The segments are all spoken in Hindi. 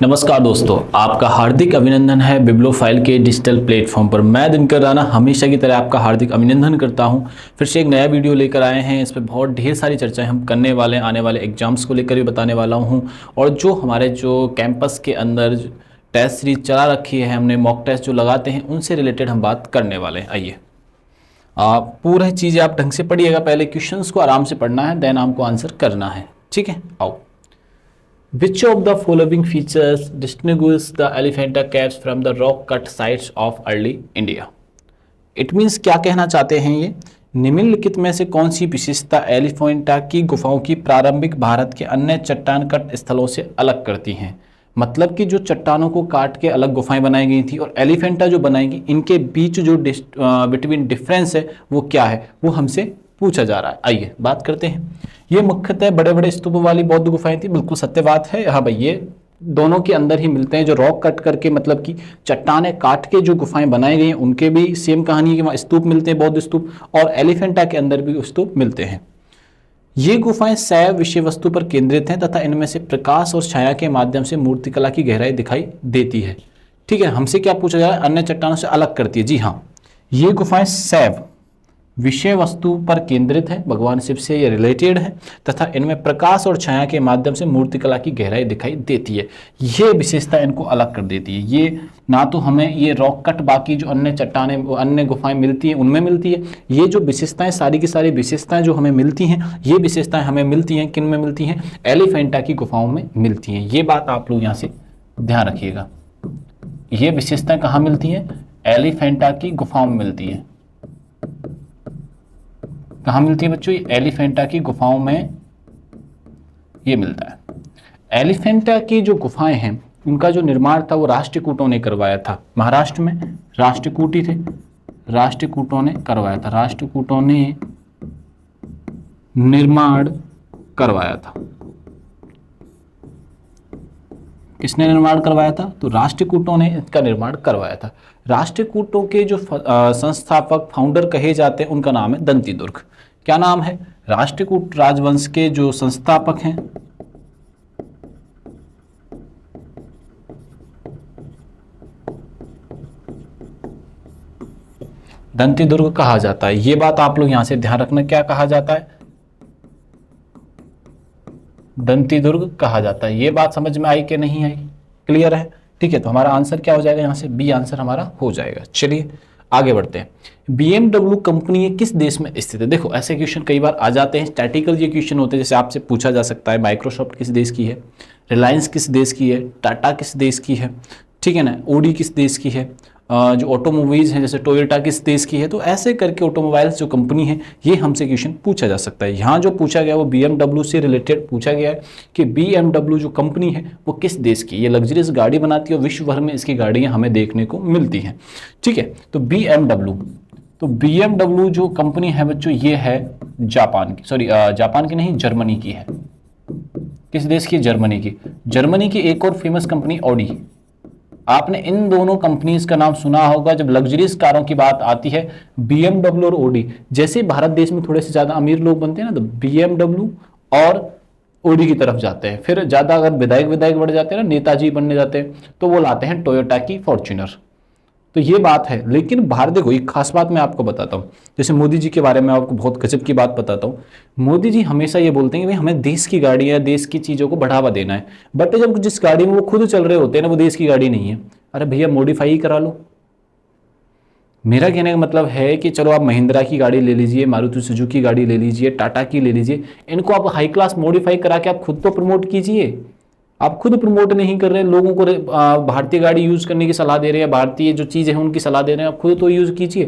नमस्कार दोस्तों, आपका हार्दिक अभिनंदन है बिब्लोफाइल के डिजिटल प्लेटफॉर्म पर। मैं दिनकर राणा हमेशा की तरह आपका हार्दिक अभिनंदन करता हूं। फिर से एक नया वीडियो लेकर आए हैं। इस पर बहुत ढेर सारी चर्चाएं हम करने वाले हैं, आने वाले एग्जाम्स को लेकर भी बताने वाला हूं। और जो हमारे जो कैंपस के अंदर टेस्ट सीरीज चला रखी है, हमने मॉक टेस्ट जो लगाते हैं उनसे रिलेटेड हम बात करने वाले हैं। आइए, पूरी चीज़ें आप ढंग से पढ़िएगा। पहले क्वेश्चंस को आराम से पढ़ना है, देन आपको आंसर करना है। ठीक है, आओ। Which of the following features distinguish the Elephanta caves from the rock-cut sites of early India? It means क्या कहना चाहते हैं ये? निम्नलिखित में से कौन सी विशेषता एलिफेंटा की गुफाओं की प्रारंभिक भारत के अन्य चट्टान कट स्थलों से अलग करती हैं? मतलब कि जो चट्टानों को काट के अलग गुफाएं बनाई गई थी और एलिफेंटा जो बनाई गई, इनके बीच जो बिटवीन डिफरेंस है वो क्या है, वो हमसे पूछा जा रहा है। आइए बात करते हैं। ये मुख्यतः बड़े बड़े स्तूप वाली बौद्ध गुफाएं थी, बिल्कुल सत्य बात है। हाँ भाई, ये दोनों के अंदर ही मिलते हैं। जो रॉक कट करके मतलब कि चट्टाने काट के जो गुफाएं बनाई गई हैं, उनके भी सेम कहानी है कि वहाँ स्तूप मिलते हैं, बौद्ध स्तूप, और एलिफेंटा के अंदर भी स्तूप मिलते हैं। ये गुफाएं सैव विषय वस्तु पर केंद्रित हैं तथा इनमें से प्रकाश और छाया के माध्यम से मूर्तिकला की गहराई दिखाई देती है। ठीक है, हमसे क्या पूछा जा रहा है? अन्य चट्टानों से अलग करती है। जी हाँ, ये गुफाएं सैव विषय वस्तु पर केंद्रित है, भगवान शिव से ये रिलेटेड है तथा इनमें प्रकाश और छाया के माध्यम से मूर्तिकला की गहराई दिखाई देती है। ये विशेषता इनको अलग कर देती है। ये ना तो हमें ये रॉक कट बाकी जो अन्य चट्टाने अन्य गुफाएं मिलती हैं उनमें मिलती है, ये जो विशेषताएं सारी की सारी विशेषताएं जो हमें मिलती हैं, ये विशेषताएं हमें मिलती हैं किन में मिलती हैं? एलिफेंटा की गुफाओं में मिलती हैं। ये बात आप लोग यहाँ से ध्यान रखिएगा। ये विशेषताएं कहाँ मिलती हैं? एलिफेंटा की गुफाओं में मिलती है। कहाँ मिलती है बच्चों? ये एलिफेंटा की गुफाओं में ये मिलता है। एलिफेंटा की जो गुफाएं हैं उनका जो निर्माण था वो राष्ट्रकूटों ने करवाया था। महाराष्ट्र में राष्ट्रकूटी थे, राष्ट्रकूटों ने करवाया था। राष्ट्रकूटों ने निर्माण करवाया था। किसने निर्माण करवाया था? तो राष्ट्रकूटों ने इसका निर्माण करवाया था। राष्ट्रकूटों के जो संस्थापक फाउंडर कहे जाते हैं उनका नाम है दंतीदुर्ग। क्या नाम है? राष्ट्रकूट राजवंश के जो संस्थापक हैं दंतीदुर्ग कहा जाता है। ये बात आप लोग यहां से ध्यान रखना, क्या कहा जाता है? दंतीदुर्ग कहा जाता है। ये बात समझ में आई कि नहीं आई? क्लियर है? ठीक है, तो हमारा आंसर क्या हो जाएगा? यहाँ से बी आंसर हमारा हो जाएगा। चलिए आगे बढ़ते हैं। BMW कंपनी ये किस देश में स्थित है? देखो, ऐसे क्वेश्चन कई बार आ जाते हैं, स्टैटिकल ये क्वेश्चन होते हैं। जैसे आपसे पूछा जा सकता है माइक्रोसॉफ्ट किस देश की है, रिलायंस किस देश की है, टाटा किस देश की है, ठीक है ना, ओडी किस देश की है, जो ऑटोमोबाइल्स हैं जैसे टोयोटा किस देश की है। तो ऐसे करके ऑटोमोबाइल्स जो कंपनी है ये हमसे क्वेश्चन पूछा जा सकता है। यहाँ जो पूछा गया वो BMW से रिलेटेड पूछा गया है कि BMW जो कंपनी है वो किस देश की। ये लग्जरियस गाड़ी बनाती है और विश्व भर में इसकी गाड़ियाँ हमें देखने को मिलती हैं। ठीक है, तो BMW जो कंपनी है बच्चों ये है जापान की, सॉरी जापान की नहीं, जर्मनी की है। किस देश की? जर्मनी की। जर्मनी की एक और फेमस कंपनी ऑडी। आपने इन दोनों कंपनीज का नाम सुना होगा जब लग्जरियस कारों की बात आती है। BMW और ओडी, जैसे भारत देश में थोड़े से ज्यादा अमीर लोग बनते हैं ना, तो BMW और ओडी की तरफ जाते हैं। फिर ज्यादा अगर विधायक बढ़ जाते हैं ना, नेताजी बनने जाते हैं, तो वो लाते हैं टोयोटा की फॉर्च्यूनर। तो ये बात है। लेकिन भारत, देखो एक खास बात मैं आपको बताता हूँ। जैसे मोदी जी के बारे में आपको बहुत गजब की बात बताता हूँ। मोदी जी हमेशा ये बोलते हैं कि भाई हमें देश की गाड़ी या देश की चीज़ों को बढ़ावा देना है, बट जब जिस गाड़ी में वो खुद चल रहे होते हैं ना वो देश की गाड़ी नहीं है। अरे भैया मॉडिफाई ही करा लो। मेरा कहने का मतलब है कि चलो आप महिंद्रा की गाड़ी ले लीजिए, मारुति सुजुकी की गाड़ी ले लीजिए, टाटा की ले लीजिए, इनको आप हाई क्लास मॉडिफाई करा के आप खुद तो प्रमोट कीजिए। आप खुद प्रमोट नहीं कर रहे हैं, लोगों को भारतीय गाड़ी यूज करने की सलाह दे रहे हैं, भारतीय जो चीज़ें हैं उनकी सलाह दे रहे हैं, आप खुद तो यूज कीजिए।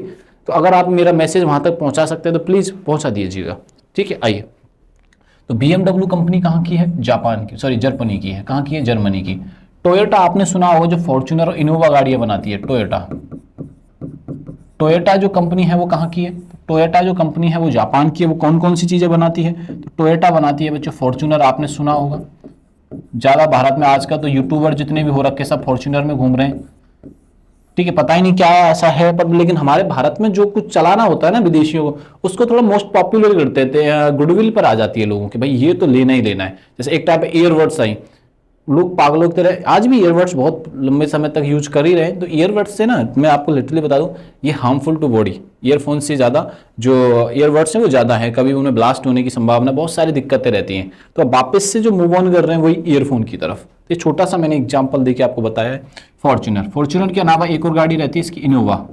तो अगर आप मेरा मैसेज वहां तक पहुंचा सकते हैं तो प्लीज पहुंचा दीजिएगा। ठीक है, आइए। तो BMW कंपनी कहाँ की है? जापान की, सॉरी जर्मनी की है। कहाँ की है? जर्मनी की। टोयोटा आपने सुना होगा, जो फॉर्च्यूनर और इनोवा गाड़ियां बनाती है, टोयोटा जो कंपनी है वो कहाँ की है? टोयोटा जो कंपनी है वो जापान की है। वो कौन कौन सी चीजें बनाती है? तो टोयोटा बनाती है बच्चों फॉर्च्यूनर, आपने सुना होगा। ज्यादा भारत में आज का तो यूट्यूबर जितने भी हो रखे सब फॉर्च्यूनर में घूम रहे हैं। ठीक है, पता ही नहीं क्या ऐसा है, पर लेकिन हमारे भारत में जो कुछ चलाना होता है ना विदेशियों को, उसको थोड़ा मोस्ट पॉपुलर करते थे, गुडविल पर आ जाती है लोगों की, भाई ये तो लेना ही लेना है। जैसे एक टाइप एयरवर्ड्स आई, लोग पागलों की तरह आज भी ईयरबड्स बहुत लंबे समय तक यूज कर ही रहे हैं। तो ईयरबड्स से ना मैं आपको लिटरली बता दूं, ये हार्मफुल टू बॉडी ईयरफोन से ज़्यादा जो ईयरबड्स हैं वो ज़्यादा है, कभी उन्हें ब्लास्ट होने की संभावना, बहुत सारी दिक्कतें रहती हैं। तो अब वापस से जो मूव ऑन कर रहे हैं वही ईयरफोन की तरफ। ये छोटा सा मैंने एग्जाम्पल देके आपको बताया है। फॉर्च्यूनर के अलावा एक और गाड़ी रहती है इसकी, इनोवा।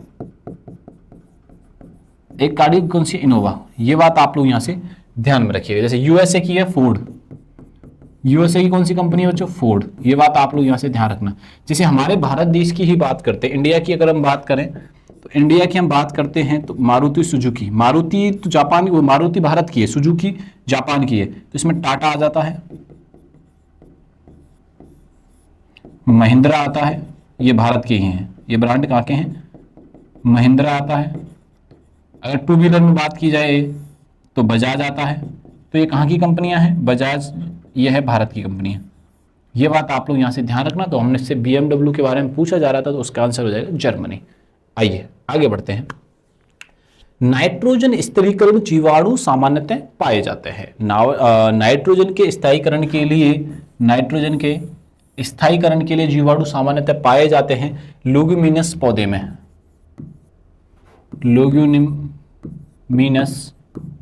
एक गाड़ी कौन सी, इनोवा। ये बात आप लोग यहाँ से ध्यान में रखिएगा। जैसे यूएसए की है फोर्ड, यूएसए की कौन सी कंपनी है बच्चों, फोर्ड। ये बात आप लोग यहाँ से ध्यान रखना। जैसे हमारे भारत देश की ही बात करते हैं, इंडिया की अगर हम बात करें तो इंडिया की हम बात करते हैं तो मारुति सुजुकी, मारुति तो जापान, वो मारुति भारत की है, सुजुकी जापान की है। तो इसमें टाटा आ जाता है, महिंद्रा आता है, ये भारत के ही हैं, ये ब्रांड कहाँ के हैं, महिंद्रा आता है। अगर टू व्हीलर में बात की जाए तो बजाज आता है। तो ये कहाँ की कंपनियां हैं, बजाज, ये है भारत की कंपनियां। ये बात आप लोग यहाँ से ध्यान रखना। तो हमने इससे BMW के बारे में पूछा जा रहा था, तो उसका आंसर हो जाएगा जर्मनी। आइए आगे बढ़ते हैं। नाइट्रोजन स्थिरीकरण जीवाणु सामान्यतः पाए जाते हैं। नाइट्रोजन के स्थायीकरण के लिए, नाइट्रोजन के स्थायीकरण के लिए जीवाणु सामान्यतः पाए जाते हैं लेग्यूमिनस पौधे में, लेग्यूमिनस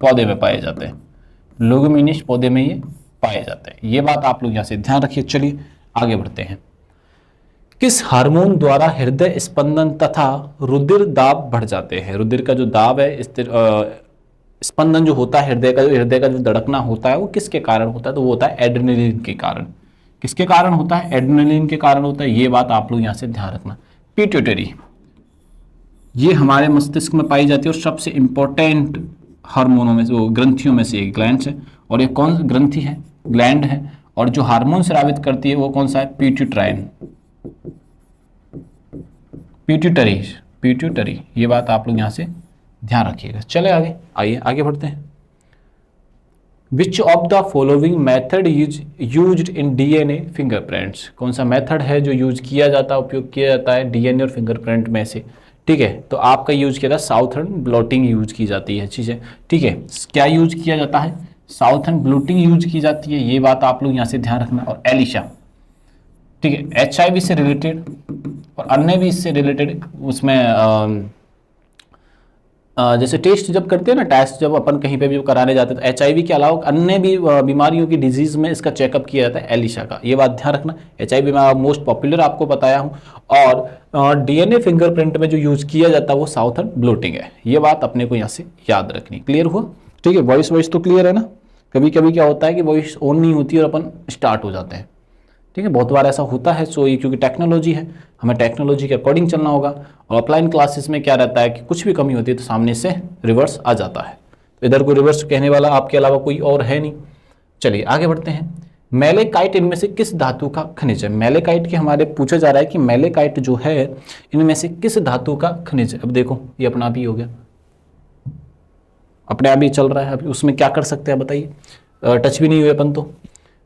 पौधे में पाए जाते हैं, लेग्यूमिनस पौधे में ये पाए जाते हैं। ये बात आप लोग यहाँ से ध्यान रखिए। चलिए आगे बढ़ते हैं। किस हार्मोन द्वारा हृदय स्पंदन तथा रुधिर दाब बढ़ जाते हैं। रुधिर का जो दाब है, स्पंदन जो होता है हृदय का जो धड़कना होता है वो किसके कारण होता है, तो वो होता है एड्रेनलिन के कारण। किसके कारण होता है, एड्रेनलिन के कारण होता है। ये बात आप लोग यहाँ से ध्यान रखना। पिट्यूटरी, ये हमारे मस्तिष्क में पाई जाती है और सबसे इंपॉर्टेंट हार्मोनों में से, वो ग्रंथियों में से एक ग्लैंड है। और ये कौन ग्रंथि है, ग्लैंड है। और जो हार्मोन स्रावित करती है वो कौन सा है, पिट्यूटाइन, पिट्यूटरी, पिट्यूटरी। ये बात आप लोग यहाँ से ध्यान रखिएगा। चले आगे, आइए आगे बढ़ते हैं। Which of the following method used in DNA fingerprints. कौन सा मेथड है जो यूज किया जाता है, उपयोग किया जाता है डीएनए और फिंगरप्रिंट में से। ठीक है, तो आपका यूज किया था साउथर्न ब्लॉटिंग यूज की जाती है चीज़ें। ठीक है, क्या यूज किया जाता है, साउथर्न ब्लॉटिंग यूज की जाती है। ये बात आप लोग यहाँ से ध्यान रखना। और एलिशा, ठीक है, HIV से रिलेटेड और अन्य भी इससे रिलेटेड, उसमें जैसे टेस्ट जब करते हैं ना, टेस्ट जब अपन कहीं पे भी कराने जाते हैं तो HIV के अलावा अन्य भी बीमारियों की डिजीज में इसका चेकअप किया जाता है एलिशा का। ये बात ध्यान रखना। HIV में मोस्ट पॉपुलर आपको बताया हूँ। और डीएनए फिंगरप्रिंट में जो यूज किया जाता है वो साउथर्न ब्लॉटिंग है। ये बात अपने को यहाँ से याद रखनी। क्लियर हुआ, ठीक है। वॉइस तो क्लियर है ना। कभी कभी क्या होता है कि वॉइस ऑन नहीं होती और अपन स्टार्ट हो जाते हैं। ठीक है, बहुत बार ऐसा होता है। सो ये क्योंकि टेक्नोलॉजी है, हमें टेक्नोलॉजी के अकॉर्डिंग चलना होगा। और ऑफलाइन क्लासेस में क्या रहता है कि कुछ भी कमी होती है तो सामने से रिवर्स आ जाता है। तो इधर कोई रिवर्स कहने वाला आपके अलावा कोई और है नहीं। चलिए आगे बढ़ते हैं। मैलेकाइट इनमें से किस धातु का खनिज है। मैलेकाइट के हमारे पूछा जा रहा है कि मैलेकाइट जो है इनमें से किस धातु का खनिज है। अब देखो ये अपना आप ही हो गया, अपने आप ही चल रहा है। अभी उसमें क्या कर सकते हैं बताइए, टच भी नहीं हुए अपन तो।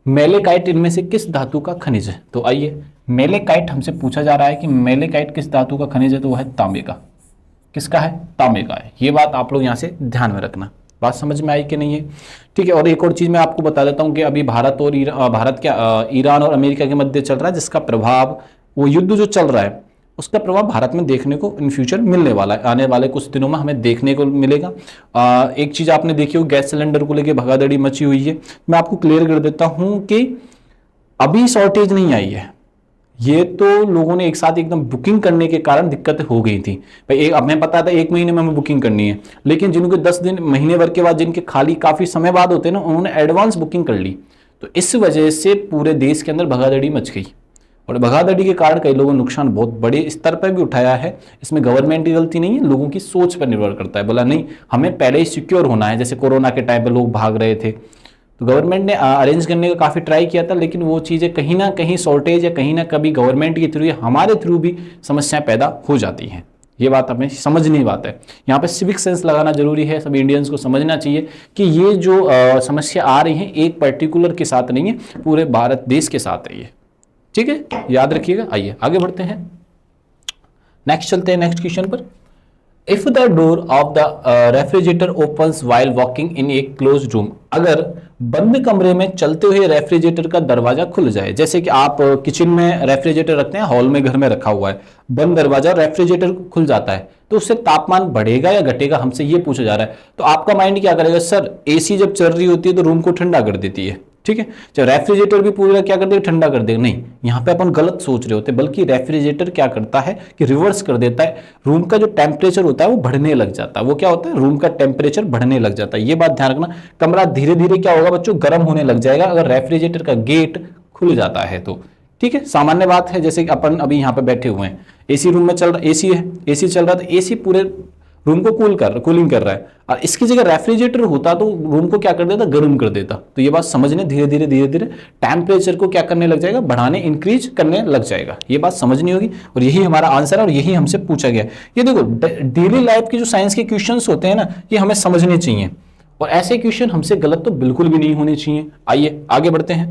मैलेकाइट इनमें से किस धातु का खनिज है। तो आइए, मैलेकाइट हमसे पूछा जा रहा है कि मैलेकाइट किस धातु का खनिज है, तो वो है तांबे का। किसका है, तांबे का है। ये बात आप लोग यहाँ से ध्यान में रखना। बात समझ में आई कि नहीं है, ठीक है। और एक और चीज़ मैं आपको बता देता हूँ कि अभी भारत और ईरान और अमेरिका के मध्य चल रहा है, जिसका प्रभाव, वो युद्ध जो चल रहा है उसका प्रभाव भारत में देखने को इन फ्यूचर मिलने वाला है। आने वाले कुछ दिनों में हमें देखने को मिलेगा। एक चीज़ आपने देखी हो, गैस सिलेंडर को लेकर भगादड़ी मची हुई है। मैं आपको क्लियर कर देता हूं कि अभी शॉर्टेज नहीं आई है, ये तो लोगों ने एक साथ एकदम बुकिंग करने के कारण दिक्कतें हो गई थी। भाई हमें पता था 1 महीने में हमें बुकिंग करनी है, लेकिन जिनको 10 दिन, महीने भर के बाद, जिनके खाली काफ़ी समय बाद होते हैं ना, उन्होंने एडवांस बुकिंग कर ली। तो इस वजह से पूरे देश के अंदर भगादड़ी मच गई। और भगादड़ी के कारण कई लोगों ने नुकसान बहुत बड़े स्तर पर भी उठाया है। इसमें गवर्नमेंट की गलती नहीं है, लोगों की सोच पर निर्भर करता है। बोला नहीं, हमें पहले ही सिक्योर होना है। जैसे कोरोना के टाइम पे लोग भाग रहे थे तो गवर्नमेंट ने अरेंज करने का काफ़ी ट्राई किया था, लेकिन वो चीज़ें कहीं ना कहीं शॉर्टेज या कहीं ना कभी गवर्नमेंट के थ्रू या हमारे थ्रू भी समस्याएं पैदा हो जाती हैं। ये बात हमें समझने की बात है। यहाँ पे सिविक सेंस लगाना जरूरी है। सभी इंडियंस को समझना चाहिए कि ये जो समस्या आ रही है एक पर्टिकुलर के साथ नहीं है, पूरे भारत देश के साथ है ये। ठीक है, याद रखिएगा। आइए आगे बढ़ते हैं, नेक्स्ट चलते हैं नेक्स्ट क्वेश्चन पर। If the door of the refrigerator opens while walking in a closed room, अगर बंद कमरे में चलते हुए रेफ्रिजरेटर का दरवाजा खुल जाए। जैसे कि आप किचन में रेफ्रिजरेटर रखते हैं, हॉल में घर में रखा हुआ है, बंद दरवाजा, रेफ्रिजरेटर खुल जाता है, तो उससे तापमान बढ़ेगा या घटेगा, हमसे ये पूछा जा रहा है। तो आपका माइंड क्या करेगा, सर एसी जब चल रही होती है तो रूम को ठंडा कर देती है, ठीक है, जब रेफ्रिजरेटर भी पूरा क्या कर देगा, ठंडा कर देगा। नहीं, यहाँ पे अपन गलत सोच रहे होते, बल्कि रेफ्रिजरेटर क्या करता है कि रिवर्स कर देता है, रूम का जो टेम्परेचर होता है वो बढ़ने लग जाता है। वो क्या होता है, रूम का टेम्परेचर बढ़ने लग जाता है। ये बात ध्यान रखना, कमरा धीरे धीरे क्या होगा बच्चों, गर्म होने लग जाएगा अगर रेफ्रिजरेटर का गेट खुल जाता है तो, ठीक है, सामान्य बात है। जैसे कि अपन अभी यहाँ पे बैठे हुए हैं, एसी रूम में चल रहा, एसी है, एसी चल रहा है, तो एसी पूरे रूम को कूलिंग कर रहा है, और इसकी जगह रेफ्रिजरेटर होता तो रूम को क्या कर देता, गर्म कर देता। तो ये बात समझने, धीरे धीरे धीरे धीरे टेम्परेचर को क्या करने लग जाएगा, बढ़ाने, इंक्रीज करने लग जाएगा। ये बात समझनी होगी, और यही हमारा आंसर है, और यही हमसे पूछा गया। ये देखो, डेली लाइफ के जो साइंस के क्वेश्चंस होते हैं ना, ये हमें समझने चाहिए, और ऐसे क्वेश्चन हमसे गलत तो बिल्कुल भी नहीं होने चाहिए। आइए आगे बढ़ते हैं।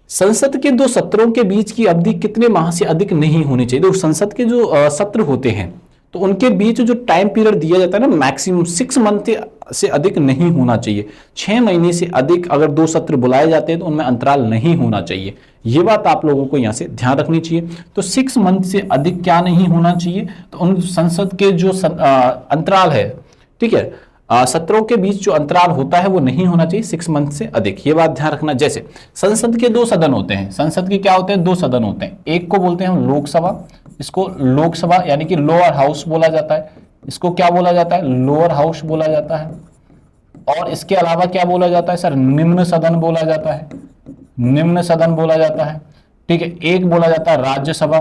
संसद के 2 सत्रों के बीच की अवधि कितने माह से अधिक नहीं होनी चाहिए। तो संसद के जो सत्र होते हैं, तो उनके बीच जो टाइम पीरियड दिया जाता है ना, मैक्सिमम 6 मंथ से अधिक नहीं होना चाहिए। 6 महीने से अधिक अगर 2 सत्र बुलाए जाते हैं तो उनमें अंतराल नहीं होना चाहिए। ये बात आप लोगों को यहां से ध्यान रखनी चाहिए। तो 6 मंथ से अधिक क्या नहीं होना चाहिए, तो उन संसद के जो अंतराल है, ठीक है, सत्रों के बीच जो अंतराल होता है वो नहीं होना चाहिए 6 मंथ से अधिक। ये बात ध्यान रखना। जैसे संसद के 2 सदन होते हैं, संसद के क्या होते हैं, 2 सदन होते हैं। एक को बोलते हैं हम लोकसभा, इसको लोकसभा यानी कि लोअर हाउस बोला जाता है। इसको क्या बोला जाता है, लोअर हाउस बोला जाता है। और इसके अलावा क्या बोला जाता है सर, निम्न सदन बोला जाता है, निम्न सदन बोला जाता है, ठीक है। एक बोला जाता है राज्यसभा,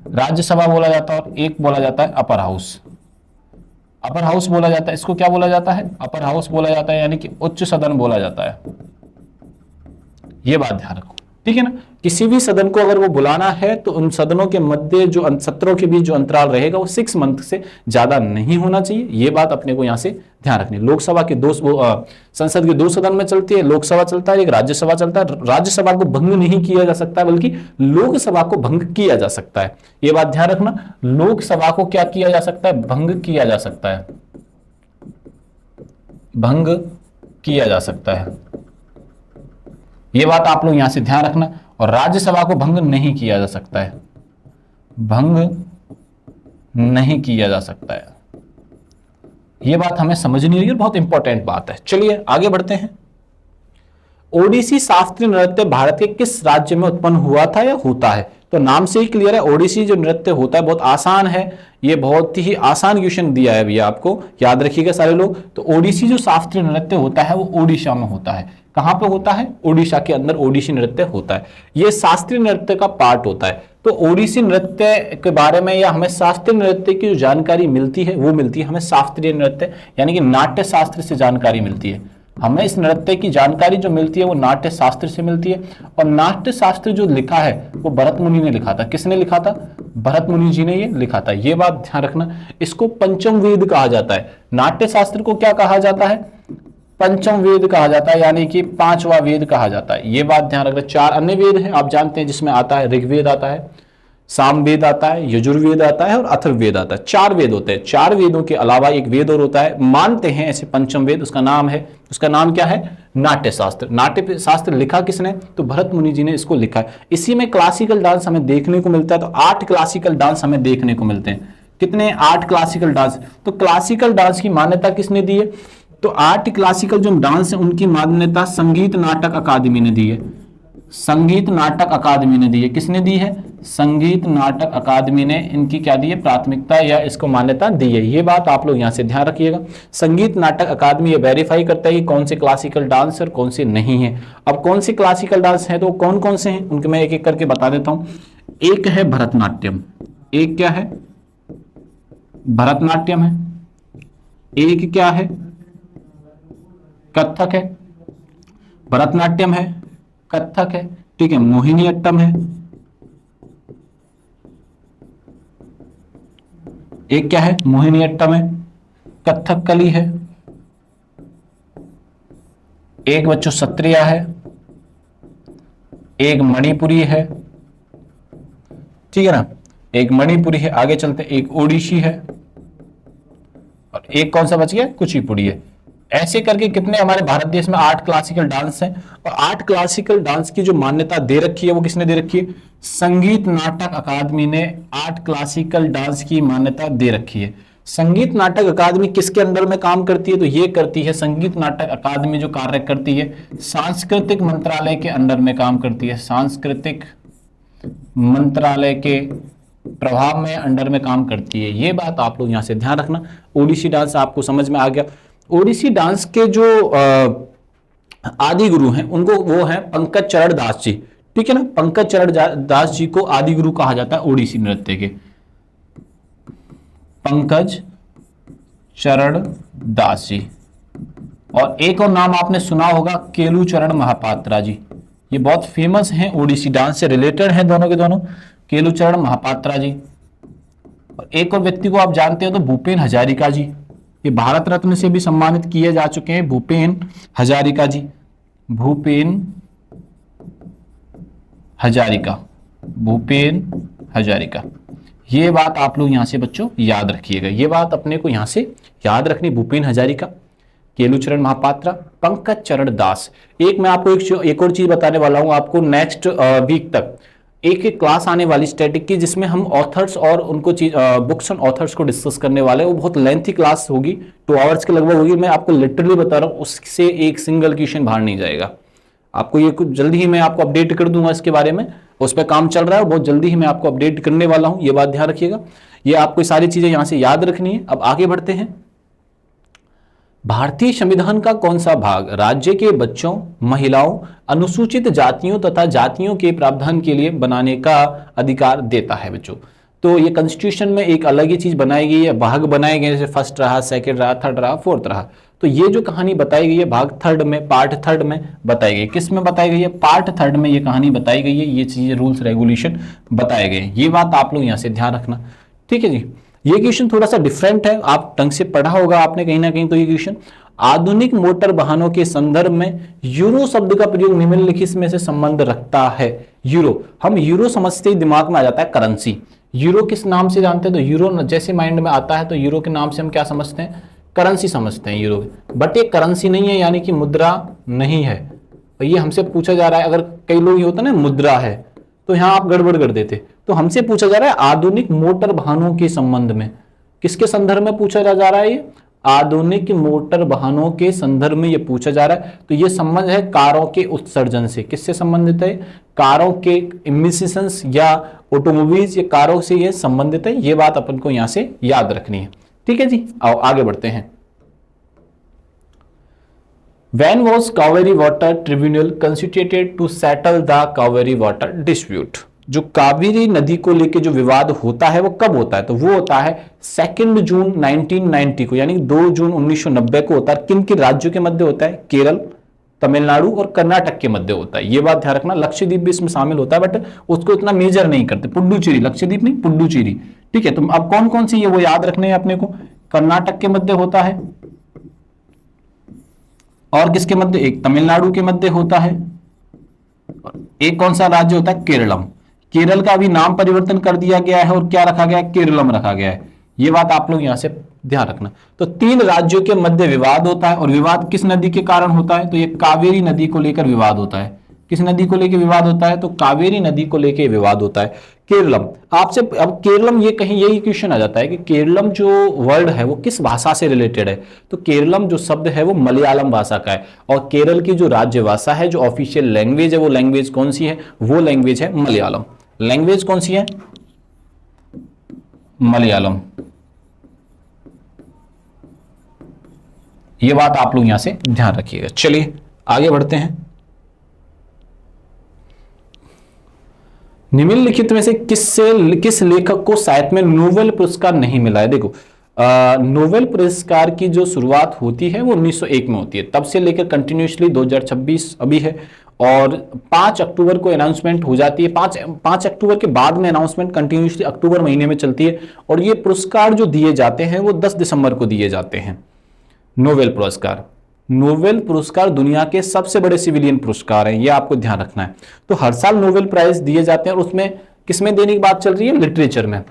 राज्यसभा बोला जाता है, और एक बोला जाता है अपर हाउस, अपर हाउस बोला जाता है। इसको क्या बोला जाता है, अपर हाउस बोला जाता है, यानी कि उच्च सदन बोला जाता है। ये बात ध्यान रखो, ठीक है ना। किसी भी सदन को अगर वो बुलाना है तो उन सदनों के मध्य जो सत्रों के बीच जो अंतराल रहेगा वो 6 मंथ से ज्यादा नहीं होना चाहिए। ये बात अपने को यहां से ध्यान रखनी। लोकसभा के संसद के 2 सदन में चलती है, लोकसभा चलता है, एक राज्यसभा चलता है। राज्यसभा को भंग नहीं किया जा सकता, बल्कि लोकसभा को भंग किया जा सकता है। ये बात ध्यान रखना, लोकसभा को क्या किया जा सकता है, भंग किया जा सकता है, भंग किया जा सकता है। ये बात आप लोग यहां से ध्यान रखना। और राज्यसभा को भंग नहीं किया जा सकता है, भंग नहीं किया जा सकता है। ये बात हमें समझनी होगी, बहुत इंपॉर्टेंट बात है। चलिए आगे बढ़ते हैं। ओडिसी शास्त्रीय नृत्य भारत के किस राज्य में उत्पन्न हुआ था या होता है। तो नाम से ही क्लियर है, ओडिसी जो नृत्य होता है बहुत आसान है, ये बहुत ही आसान क्वेश्चन दिया है भैया, आपको याद रखिएगा सारे लोग। तो ओडिसी जो शास्त्रीय नृत्य होता है वो ओडिशा में होता है। कहां पे होता है, ओडिशा के अंदर ओडिसी नृत्य होता है। ये शास्त्रीय नृत्य का पार्ट होता है। तो ओडिसी नृत्य के बारे में या हमें शास्त्रीय नृत्य की जो जानकारी मिलती है वो मिलती है हमें शास्त्रीय नृत्य यानी कि नाट्य शास्त्र से जानकारी मिलती है। हमें इस नृत्य की जानकारी जो मिलती है वो नाट्य शास्त्र से मिलती है। और नाट्य शास्त्र जो लिखा है वो भरत मुनि ने लिखा था। किसने लिखा था, भरत मुनि जी ने ये लिखा था। ये बात ध्यान रखना। इसको पंचम वेद कहा जाता है। नाट्य शास्त्र को क्या कहा जाता है, पंचम वेद कहा जाता है, यानी कि 5वां वेद कहा जाता है। ये बात ध्यान रखना। 4 अन्य वेद हैं आप जानते हैं, जिसमें आता है ऋग्वेद आता है, सामवेद आता है, यजुर्वेद आता है और अथर्ववेद आता है। 4 वेद होते हैं। 4 वेदों के अलावा एक वेद और होता है, मानते हैं ऐसे पंचम वेद, उसका नाम क्या है, नाट्य शास्त्र। नाट्य शास्त्र लिखा किसने, तो भरत मुनि जी ने इसको लिखा है। इसी में क्लासिकल डांस हमें देखने को मिलता है। तो 8 क्लासिकल डांस हमें देखने को मिलते हैं। कितने, 8 क्लासिकल डांस। तो क्लासिकल डांस की मान्यता किसने दी है, तो 8 क्लासिकल जो डांस है उनकी मान्यता संगीत नाटक अकादमी ने दी है। संगीत नाटक अकादमी ने दी है। किसने दी है, संगीत नाटक अकादमी ने इनकी क्या दी है, प्राथमिकता या इसको मान्यता दी है। ये बात आप लोग यहां से ध्यान रखिएगा। संगीत नाटक अकादमी ये वेरीफाई करता है कि कौन से क्लासिकल डांस और कौन से नहीं है। अब कौन से क्लासिकल डांस है तो कौन कौन से हैं उनके मैं एक एक करके बता देता हूं। एक है भरतनाट्यम, एक क्या है, भरतनाट्यम है। एक क्या है, कथक है। भरतनाट्यम है, कथक है, ठीक है, मोहिनीअट्टम है। एक क्या है, मोहिनीअट्टम है, कथकली है। एक बच्चों सत्रिया है, एक मणिपुरी है, ठीक है ना, एक मणिपुरी है। आगे चलते, एक ओडिसी है और एक कौन सा बच गया, कुचिपुड़ी है। ऐसे करके कितने हमारे भारत देश में 8 क्लासिकल डांस हैं, और 8 क्लासिकल डांस की जो मान्यता दे रखी है वो किसने दे रखी है? संगीत नाटक अकादमी ने 8 क्लासिकल डांस की मान्यता दे रखी है। संगीत नाटक अकादमी किसके अंडर में काम करती है? तो ये करती है, संगीत नाटक अकादमी जो कार्य करती है सांस्कृतिक मंत्रालय के अंडर में काम करती है, सांस्कृतिक मंत्रालय के प्रभाव में अंडर में काम करती है। ये बात आप लोग यहां से ध्यान रखना। ओडिसी डांस आपको समझ में आ गया। ओडिसी डांस के जो आदि गुरु हैं उनको वो हैं पंकज चरण दास जी, ठीक है ना। पंकज चरण दास जी को आदि गुरु कहा जाता है ओडिसी नृत्य के, पंकज चरण दास जी। और एक और नाम आपने सुना होगा, केलुचरण महापात्रा जी। ये बहुत फेमस हैं, ओडिसी डांस से रिलेटेड हैं दोनों के दोनों, केलुचरण महापात्रा जी। और एक और व्यक्ति को आप जानते हो तो भूपेन हजारिका जी, ये भारत रत्न से भी सम्मानित किए जा चुके हैं, भूपेन हजारिका जी, भूपेन हजारिका, भूपेन हजारिका। ये बात आप लोग यहां से बच्चों याद रखिएगा, ये बात अपने को यहां से याद रखनी। भूपेन हजारिका, केलुचरण महापात्रा, पंकज चरण दास। एक मैं आपको एक और चीज बताने वाला हूं आपको, नेक्स्ट वीक तक एक एक क्लास आने वाली स्टैटिक की, जिसमें हम ऑथर्स और उनको बुक्स एंड ऑथर्स को डिस्कस करने वाले हैं। वो बहुत लेंथी क्लास होगी, 2 आवर्स के लगभग होगी। मैं आपको लिटरली बता रहा हूँ, उससे एक सिंगल क्वेश्चन बाहर नहीं जाएगा। आपको ये कुछ जल्दी ही मैं आपको अपडेट कर दूंगा इसके बारे में, उस पर काम चल रहा है, बहुत जल्दी ही मैं आपको अपडेट करने वाला हूं, ये बात ध्यान रखिएगा। ये आपको सारी चीजें यहां से याद रखनी है। अब आगे बढ़ते हैं। भारतीय संविधान का कौन सा भाग राज्य के बच्चों, महिलाओं, अनुसूचित जातियों तथा जातियों के प्रावधान के लिए बनाने का अधिकार देता है बच्चों? तो ये कॉन्स्टिट्यूशन में एक अलग ही चीज बनाई गई है, भाग बनाए गए, जैसे फर्स्ट रहा, सेकंड रहा, थर्ड रहा, फोर्थ रहा। तो ये जो कहानी बताई गई है भाग थर्ड में, पार्ट थर्ड में बताई गई। किस में बताई गई है? पार्ट थर्ड में ये कहानी बताई गई है, ये चीजें रूल्स रेगुलेशन बताए गए। ये बात आप लोग यहां से ध्यान रखना, ठीक है जी। ये क्वेश्चन थोड़ा सा डिफरेंट है, आप ढंग से पढ़ा होगा आपने कहीं ना कहीं। तो ये क्वेश्चन, आधुनिक मोटर वाहनों के संदर्भ में यूरो शब्द का प्रयोग निम्नलिखित में से संबंध रखता है। यूरो, हम यूरो समझते ही दिमाग में आ जाता है करेंसी। यूरो किस नाम से जानते हैं? तो यूरो जैसे माइंड में आता है तो यूरो के नाम से हम क्या समझते हैं? करेंसी समझते हैं यूरो। बट ये करेंसी नहीं है, यानी कि मुद्रा नहीं है। तो ये हमसे पूछा जा रहा है, अगर कई लोग ये होता है ना मुद्रा है, तो यहां आप गड़बड़ कर देते। तो हमसे पूछा जा रहा है आधुनिक मोटर वाहनों के संबंध में, किसके संदर्भ में पूछा जा रहा है? ये आधुनिक मोटर वाहनों के संदर्भ में ये पूछा जा रहा है। तो ये संबंध है कारों के उत्सर्जन से। किससे संबंधित है? कारों के इमिशंस या ऑटोमोबाइल्स, ये कारों से ये संबंधित है। ये बात अपन को यहां से याद रखनी है, ठीक है जी। आओ आगे बढ़ते हैं। When was Kaveri Water Tribunal constituted to settle the Kaveri Water dispute? जो कावेरी नदी को लेके जो विवाद होता है वो कब होता है? तो वो होता है 2 जून 1990 को, यानी 2 जून 1990 को होता है। किन किन राज्यों के मध्य होता है? केरल, तमिलनाडु और कर्नाटक के मध्य होता है। ये बात ध्यान रखना। लक्षद्वीप भी इसमें शामिल होता है, बट उसको इतना मेजर नहीं करते। पुडुचेरी, लक्षद्वीप नहीं, पुडुचेरी, ठीक है। तो अब कौन कौन सी ये वो याद रखने हैं अपने को। कर्नाटक के मध्य होता है, और किसके मध्य? एक तमिलनाडु के मध्य होता है, एक कौन सा राज्य होता है? केरलम। केरल का भी नाम परिवर्तन कर दिया गया है और क्या रखा गया है? केरलम रखा गया है। ये बात आप लोग यहां से ध्यान रखना। तो 3 राज्यों के मध्य विवाद होता है, और विवाद किस नदी के कारण होता है? तो ये कावेरी नदी को लेकर विवाद होता है। किस नदी को लेकर विवाद होता है? तो कावेरी नदी को लेकर विवाद होता है। केरलम, आपसे अब केरलम, ये कहीं यही क्वेश्चन आ जाता है कि केरलम जो वर्ड है वो किस भाषा से रिलेटेड है? तो केरलम जो शब्द है वो मलयालम भाषा का है, और केरल की जो राज्य भाषा है, जो ऑफिशियल लैंग्वेज है, वो लैंग्वेज कौन सी है? वो लैंग्वेज है मलयालम। लैंग्वेज कौन सी है? मलयालम। ये बात आप लोग यहां से ध्यान रखिएगा। चलिए आगे बढ़ते हैं। निम्नलिखित में से किस लेखक को साहित्य में नोबेल पुरस्कार नहीं मिला है? देखो, नोबेल पुरस्कार की जो शुरुआत होती है वो 1901 में होती है, तब से लेकर कंटिन्यूसली 2026 अभी है, और 5 अक्टूबर को अनाउंसमेंट हो जाती है। 5 अक्टूबर के बाद में अनाउंसमेंट कंटिन्यूसली अक्टूबर महीने में चलती है, और ये पुरस्कार जो दिए जाते हैं वो 10 दिसंबर को दिए जाते हैं। नोबेल पुरस्कार, नोबेल पुरस्कार दुनिया के सबसे बड़े सिविलियन पुरस्कार हैं, ये आपको ध्यान रखना है। तो हर साल नोबेल प्राइज दिए जाते हैं, और उसमें किसमें देने की बात चल रही है? लिटरेचर में।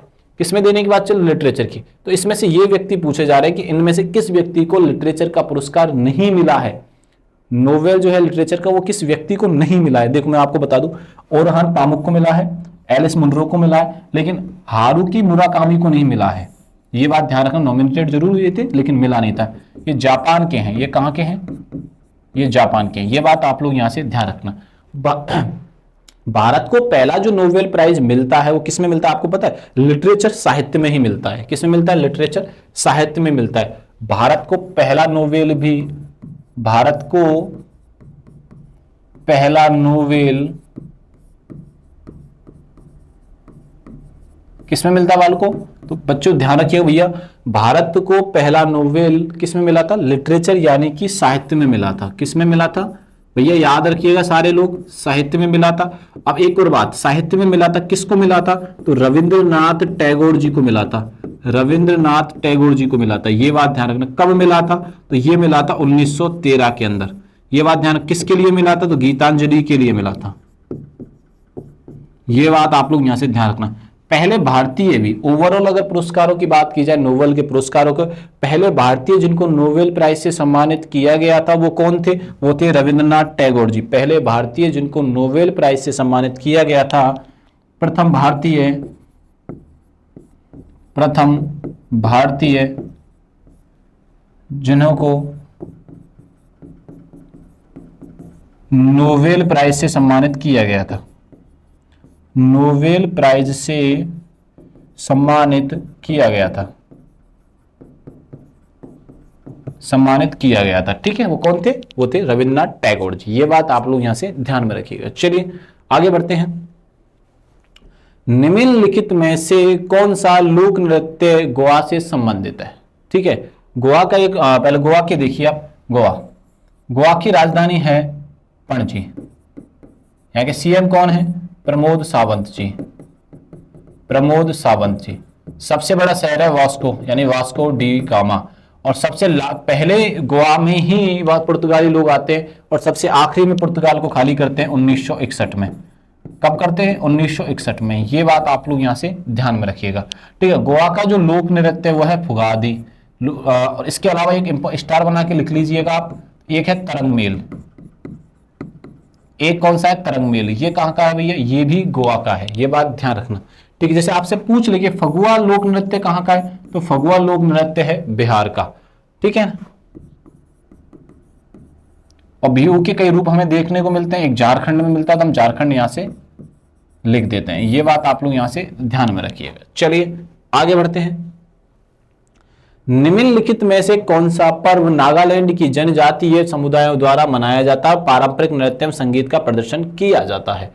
किसमें देने की बात चल, लिटरेचर की। तो इसमें से ये व्यक्ति पूछे जा रहे हैं कि इनमें से किस व्यक्ति को लिटरेचर का पुरस्कार नहीं मिला है, नोवेल जो है लिटरेचर का वो किस व्यक्ति को नहीं मिला है। देखो मैं आपको बता दूं, ओरहान पामुक को मिला है, एलिस मुनरो को मिला है, लेकिन हारुकी मुराकामी को नहीं मिला है। ये बात ध्यान रखना, नॉमिनेटेड जरूर हुए थे लेकिन मिला नहीं था। ये जापान के हैं, ये कहां के हैं, ये जापान के हैं। ये बात आप लोग यहां से ध्यान रखना। भारत को पहला जो नोबेल प्राइज मिलता है वो किसमें मिलता है आपको पता है, लिटरेचर साहित्य में ही मिलता है। किसमें मिलता है, लिटरेचर साहित्य में मिलता है। भारत को पहला नोबेल भी, भारत को पहला नोबेल किसमें मिलता है बाल को, तो बच्चों ध्यान रखिएगा भैया, भारत को पहला नोबेल किसमें मिला था, लिटरेचर यानी कि साहित्य में मिला था। किसमें मिला था भैया, याद रखिएगा सारे लोग, साहित्य में मिला था। अब एक और बात, साहित्य में मिला था, किसको मिला था, तो रविंद्रनाथ टैगोर जी को मिला था, रविंद्रनाथ टैगोर जी को मिला था। ये बात ध्यान रखना, कब मिला था, तो ये मिला था 1913 के अंदर। ये बात ध्यान, किसके लिए मिला था, तो गीतांजलि के लिए मिला था। ये बात आप लोग यहां से ध्यान रखना। पहले भारतीय भी, ओवरऑल अगर पुरस्कारों की बात की जाए नोबेल के पुरस्कारों को, पहले भारतीय जिनको नोबेल प्राइज से सम्मानित किया गया था वो कौन थे, वो थे रविंद्रनाथ टैगोर जी। पहले भारतीय जिनको नोबेल प्राइज से सम्मानित किया गया था, प्रथम भारतीय जिन्हों को नोबेल प्राइज से सम्मानित किया गया था, नोबेल प्राइज से सम्मानित किया गया था, सम्मानित किया गया था, ठीक है। वो कौन थे, वो थे रविंद्रनाथ टैगोर जी। ये बात आप लोग यहां से ध्यान में रखिएगा। चलिए आगे बढ़ते हैं। निम्नलिखित में से कौन सा लोक नृत्य गोवा से संबंधित है, ठीक है। गोवा का एक पहले गोवा के देखिए आप, गोवा की राजधानी है पणजी। यहाँ के सीएम कौन है, प्रमोद सावंत जी, प्रमोद सावंत जी। सबसे बड़ा शहर है वास्को, यानी वास्को डी गामा। और सबसे पहले गोवा में ही पुर्तगाली लोग आते हैं और सबसे आखिरी में पुर्तगाल को खाली करते हैं 1961 में। कब करते हैं, 1961 में। ये बात आप लोग यहां से ध्यान में रखिएगा, ठीक है। गोवा का जो लोक नृत्य है वो है फुगादी। और इसके अलावा एक स्टार बना के लिख लीजिएगा आप, एक है तरंग मेल, एक कौन सा है, तरंग मेल। ये कहां का है भैया, ये भी गोवा का है। ये बात ध्यान रखना, ठीक है। जैसे आपसे पूछ ले कि फगुआ लोक नृत्य कहां का है, तो फगुआ लोक नृत्य है बिहार का, ठीक है। और बिहू के कई रूप हमें देखने को मिलते हैं, एक झारखंड में मिलता है तो हम झारखंड यहां से लिख देते हैं। ये बात आप लोग यहां से ध्यान में रखिएगा। चलिए आगे बढ़ते हैं। निम्नलिखित में से कौन सा पर्व नागालैंड की जनजातीय समुदायों द्वारा मनाया जाता है, पारंपरिक नृत्य एवं संगीत का प्रदर्शन किया जाता है,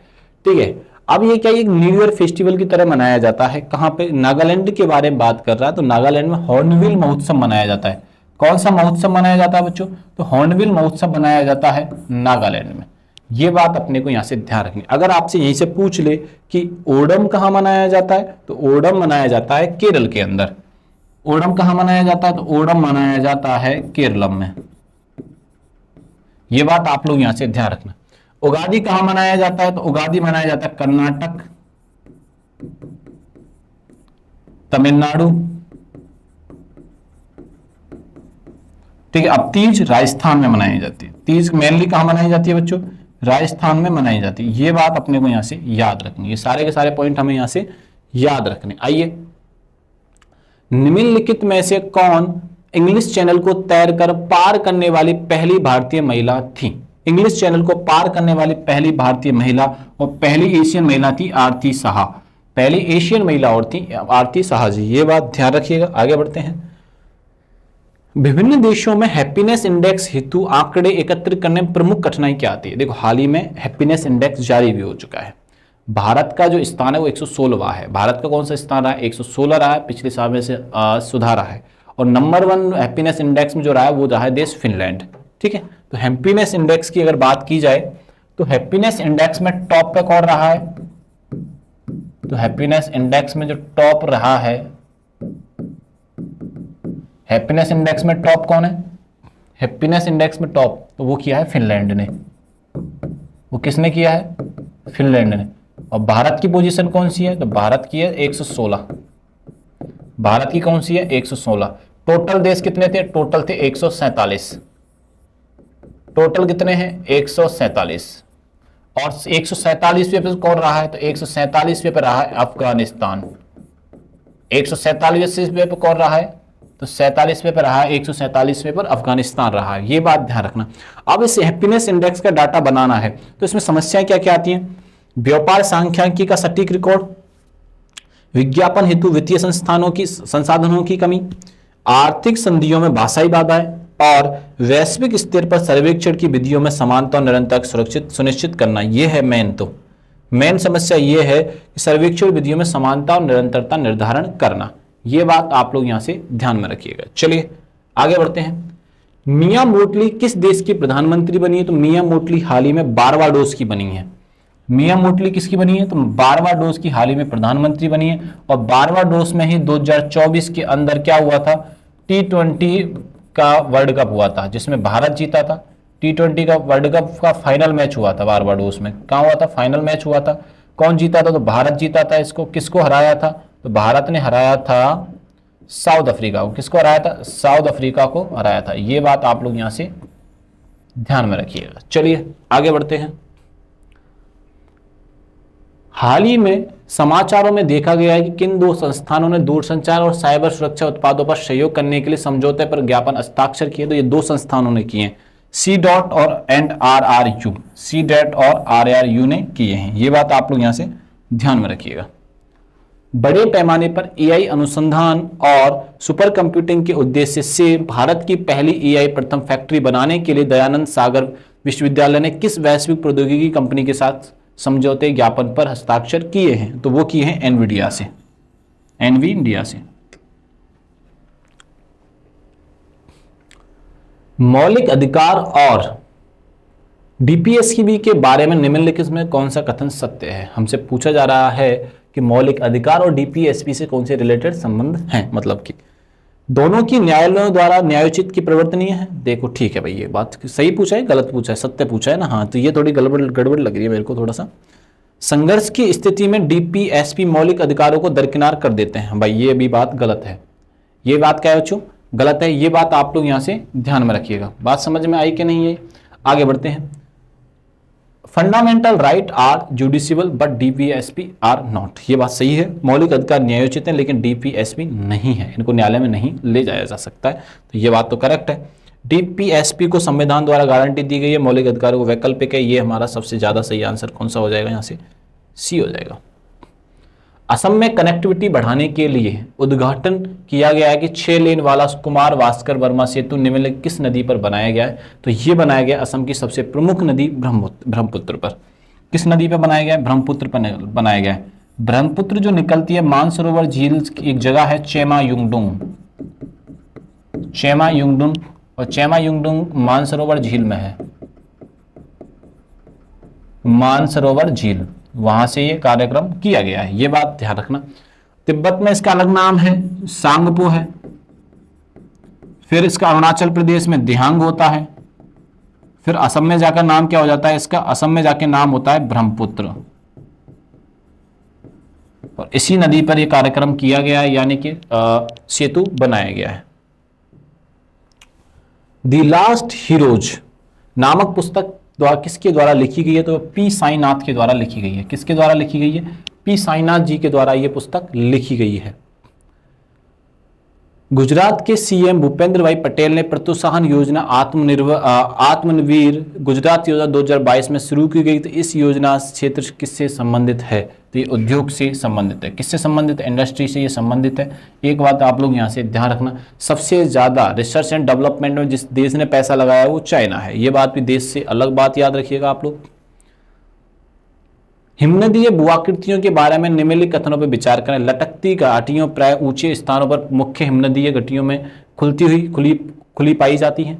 ठीक है। अब ये क्या, एक न्यू ईयर फेस्टिवल की तरह मनाया जाता है। कहां पे, नागालैंड के बारे में बात कर रहा है, तो नागालैंड में हॉर्नबिल महोत्सव मनाया जाता है। कौन सा महोत्सव मनाया जाता है बच्चों, तो हॉर्नबिल महोत्सव मनाया जाता है नागालैंड में। ये बात अपने को यहां से ध्यान रखनी। अगर आपसे यहीं से पूछ ले कि ओणम कहां मनाया जाता है, तो ओणम मनाया जाता है केरल के अंदर। ओणम कहां मनाया जाता है, तो ओणम मनाया जाता है केरलम में। यह बात आप लोग यहां से ध्यान रखना। उगादि कहां मनाया जाता है, तो उगादि मनाया जाता है कर्नाटक, तमिलनाडु, ठीक है। अब तीज राजस्थान में मनाई जाती है। तीज मेनली कहां मनाई जाती है बच्चों, राजस्थान में मनाई जाती है। ये बात अपने को यहां से याद रखनी है, सारे के सारे पॉइंट हमें यहां से याद रखने। आइए, निम्नलिखित में से कौन इंग्लिश चैनल को तैरकर पार करने वाली पहली भारतीय महिला थी। इंग्लिश चैनल को पार करने वाली पहली भारतीय महिला और पहली एशियन महिला थी आरती साहा। पहली एशियन महिला और थी आरती साहा जी। ये बात ध्यान रखिएगा। आगे बढ़ते हैं। विभिन्न देशों में हैप्पीनेस इंडेक्स हेतु आंकड़े एकत्र करने में प्रमुख कठिनाई क्या आती है। देखो हाल ही में हैप्पीनेस इंडेक्स जारी भी हो चुका है। भारत का जो स्थान है वो 116वां है। भारत का कौन सा स्थान रहा है, 116 रहा है, पिछले साल में से सुधारा है। और नंबर 1 हैप्पीनेस इंडेक्स में जो रहा है वो रहा है देश फिनलैंड, ठीक है। तो हैप्पीनेस इंडेक्स की अगर बात की जाए तो हैप्पीनेस इंडेक्स में टॉप पे कौन रहा है, तो हैप्पीनेस इंडेक्स में जो टॉप रहा है, हैप्पीनेस इंडेक्स में टॉप कौन है, हैप्पीनेस इंडेक्स में टॉप तो वो किया है फिनलैंड ने। वो किसने किया है, फिनलैंड ने। और भारत की पोजीशन कौन सी है, तो भारत की है 116, भारत की कौन सी है 116। टोटल देश कितने थे, टोटल थे 147। टोटल कितने हैं 147। और 147वें पे कौन रहा है, तो 147वें पे रहा है अफगानिस्तान। 147वें पे कौन रहा है, तो 47वें पे रहा है, 147वें पर अफगानिस्तान रहा है। ये बात ध्यान रखना। अब इस हैप्पीनेस इंडेक्स का डाटा बनाना है तो इसमें समस्याएं क्या क्या आती हैं, व्यापार सांख्यिकी का सटीक रिकॉर्ड, विज्ञापन हेतु वित्तीय संस्थानों की संसाधनों की कमी, आर्थिक संधियों में भाषाई बाधाएं और वैश्विक स्तर पर सर्वेक्षण की विधियों में समानता और निरंतरता सुनिश्चित करना। यह है मेन समस्या यह है कि सर्वेक्षण विधियों में समानता और निरंतरता निर्धारण करना। यह बात आप लोग यहां से ध्यान में रखिएगा। चलिए आगे बढ़ते हैं। मिया मोटली किस देश की प्रधानमंत्री बनी है, तो मिया मोटली हाल ही में बारबाडोस की बनी है। मिया मोटली किसकी बनी है, तो बारबाडोस की हाल ही में प्रधानमंत्री बनी है। और बारबाडोस में ही 2024 के अंदर क्या हुआ था, T20 का वर्ल्ड कप हुआ था जिसमें भारत जीता था। T20 का वर्ल्ड कप का फाइनल मैच हुआ था बारबाडोस में। कहां हुआ था, फाइनल मैच हुआ था। कौन जीता था, तो भारत जीता था। इसको किसको हराया था, तो भारत ने हराया था साउथ अफ्रीका को। किसको हराया था, साउथ अफ्रीका को हराया था। ये बात आप लोग यहां से ध्यान में रखिएगा। चलिए आगे बढ़ते हैं। हाल ही में समाचारों में देखा गया है कि किन दो संस्थानों ने दूरसंचार और साइबर सुरक्षा उत्पादों पर सहयोग करने के लिए समझौते पर ज्ञापन हस्ताक्षर किए, तो ये दो संस्थानों ने किए हैं, CDOT और RRU। CDOT और RRU ने किए हैं। ये बात आप लोग यहां से ध्यान में रखिएगा। बड़े पैमाने पर AI अनुसंधान और सुपर कंप्यूटिंग के उद्देश्य से भारत की पहली AI प्रथम फैक्ट्री बनाने के लिए दयानंद सागर विश्वविद्यालय ने किस वैश्विक प्रौद्योगिकी कंपनी के साथ समझौते ज्ञापन पर हस्ताक्षर किए हैं, तो वो किए हैं एनवीडिया से। एनवीडिया से। मौलिक अधिकार और DPSP के बारे में निम्नलिखित में कौन सा कथन सत्य है। हमसे पूछा जा रहा है कि मौलिक अधिकार और DPSP से कौन से रिलेटेड संबंध हैं, मतलब कि दोनों की न्यायालयों द्वारा न्यायोचित की प्रवर्तनीय है। देखो ठीक है भाई, ये बात सही पूछा है, गलत पूछा है, सत्य पूछा है ना। हाँ, तो ये थोड़ी गड़बड़ लग रही है मेरे को थोड़ा सा। संघर्ष की स्थिति में DPSP मौलिक अधिकारों को दरकिनार कर देते हैं। भाई ये भी बात गलत है। ये बात क्या है बच्चों, गलत है। ये बात आप लोग यहां से ध्यान में रखिएगा। बात समझ में आई कि नहीं है। आगे बढ़ते हैं। Fundamental right are judicial but DPSP are not. ये बात सही है, मौलिक अधिकार न्यायोचित हैं लेकिन DPSP नहीं है, इनको न्यायालय में नहीं ले जाया जा सकता है। तो ये बात तो करेक्ट है। DPSP को संविधान द्वारा गारंटी दी गई है, मौलिक अधिकारों को वैकल्पिक है। ये हमारा सबसे ज्यादा सही आंसर कौन सा हो जाएगा, यहाँ से C हो जाएगा। असम में कनेक्टिविटी बढ़ाने के लिए उद्घाटन किया गया है कि 6 लेन वाला कुमार भास्कर वर्मा सेतु निम्नलिखित किस नदी पर बनाया गया है, तो ये बनाया गया असम की सबसे प्रमुख नदी ब्रह्मपुत्र पर। किस नदी पर बनाया गया है, ब्रह्मपुत्र पर बनाया गया है। ब्रह्मपुत्र जो निकलती है मानसरोवर झील की एक जगह है चेमा युंगडुंग। और चेमा युंगडुंग मानसरोवर झील में है। मानसरोवर झील, वहां से ये कार्यक्रम किया गया है। ये बात ध्यान रखना। तिब्बत में इसका अलग नाम है सांगपो है। फिर इसका अरुणाचल प्रदेश में दिहांग होता है। फिर असम में जाकर नाम क्या हो जाता है इसका, असम में जाके नाम होता है ब्रह्मपुत्र। और इसी नदी पर यह कार्यक्रम किया गया है, यानी कि सेतु बनाया गया है। द लास्ट हीरोज नामक पुस्तक किसके द्वारा लिखी गई है, तो P साईनाथ के द्वारा लिखी गई है। किसके द्वारा लिखी गई है, P साईनाथ जी के द्वारा यह पुस्तक लिखी गई है। गुजरात के CM भूपेंद्र भाई पटेल ने प्रोत्साहन योजना आत्मनिर्भर गुजरात योजना 2022 में शुरू की गई। तो इस योजना क्षेत्र किससे संबंधित है, तो ये उद्योग से संबंधित है। किससे संबंधित है, इंडस्ट्री से ये संबंधित है। एक बात आप लोग यहाँ से ध्यान रखना, सबसे ज्यादा रिसर्च एंड डेवलपमेंट में जिस देश ने पैसा लगाया वो चाइना है। ये बात भी देश से अलग बात याद रखिएगा आप लोग। हिमनदीय भूआकृतियों के बारे में निम्नलिखित कथनों पर विचार करें। लटकती घाटियों प्राय ऊंचे स्थानों पर मुख्य हिमनदीय घाटियों में खुली पाई जाती हैं।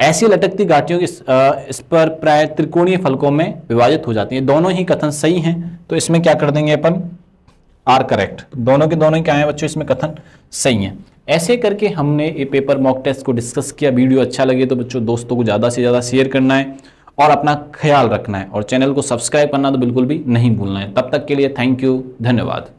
ऐसी लटकती घाटियों की इस पर प्राय त्रिकोणीय फलकों में विभाजित हो जाती हैं। दोनों ही कथन सही हैं, तो इसमें क्या कर देंगे अपन, आर करेक्ट। दोनों के दोनों क्या है बच्चों, इसमें कथन सही हैं। ऐसे करके हमने ये पेपर मॉक टेस्ट को डिस्कस किया। वीडियो अच्छा लगे तो बच्चों दोस्तों को ज़्यादा से ज़्यादा शेयर करना है और अपना ख्याल रखना है, और चैनल को सब्सक्राइब करना तो बिल्कुल भी नहीं भूलना है। तब तक के लिए थैंक यू, धन्यवाद।